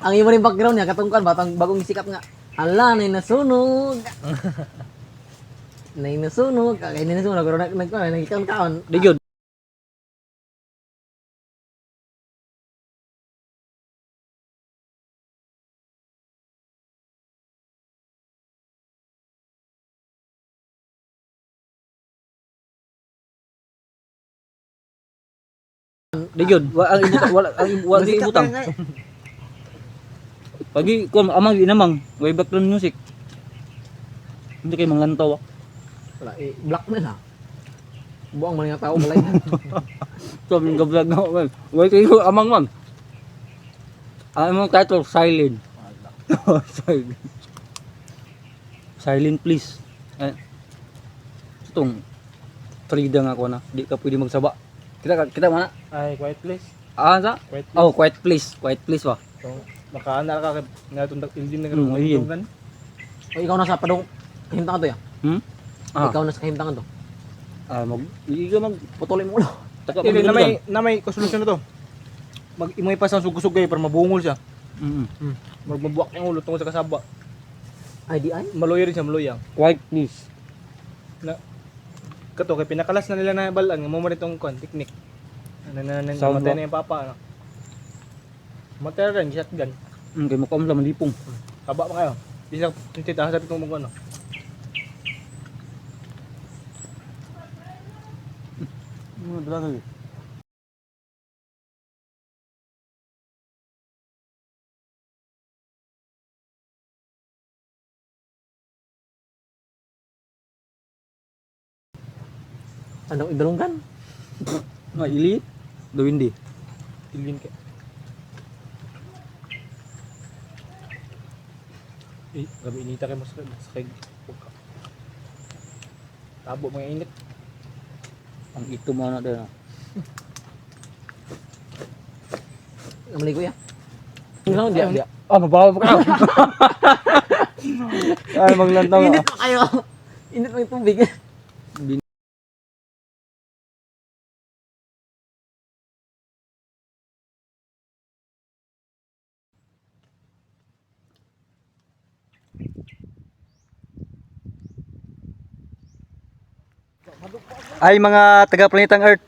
Ang imo ring background niya katungkan batang bagong sikat nga. Hala, nay nasunog. Nay nasunog, kay nay nasunog pero nagkaon. Di gyud. Di gyud. Wa ang ibutan, wala ang ibutang. Pagi ko amang di namang way background music. Hindi kay manglantaw. Wala, black na na. Buang man nga tao balay. So min gablog na man. Way kay ko amang man. Ang mong title silent. Silent. Silent please. Itong freedom ako na. Di ka pwede magsaba. Kita mana? Ay, quiet please. Sa? Quiet please. Oh, quiet please. Quiet please ba? So, nakaana ka nga tundak engine na Ayun. karon. O ikaw na sa padong kahimtangan to ya. Ah, Ikaw na sa kahimtangan to. hindi ka Putulin mo ulo. taka Hindi na may solusyon na to. Imoy pa sa sugusugay para mabungol siya. Magmabuak yung ulo tungkol sa kasaba. Ay di ay. Maloy rin siya, maloyang. Quiet please. Kato kay pinakalas na nila na balaan nga mo man itong technique. Sound Matay ba? na yung papa ano. Matay rin shotgun. Kay mo kam sa malipong. Kaba pa kayo. Bisa tintita sa pitong mo ano. Dala lagi. Anong idulunggan? Ili. Dawindi. Ilin ka. Grabe inita kay mas kay tabo mga init. Ang ito mo na din. Maligo ya. Ano dia? Mabawa pa ka. Ay, maglantaw Init pa kayo. Init pa yung tubig. Ay mga taga planetang Earth.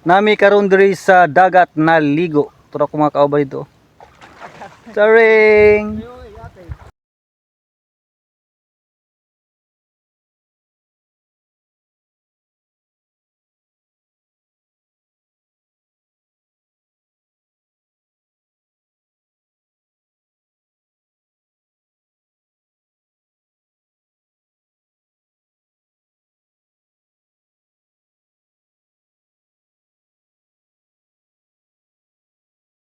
Nami karon diri sa dagat na ligo. Tura ko mga kauban dito. Taring.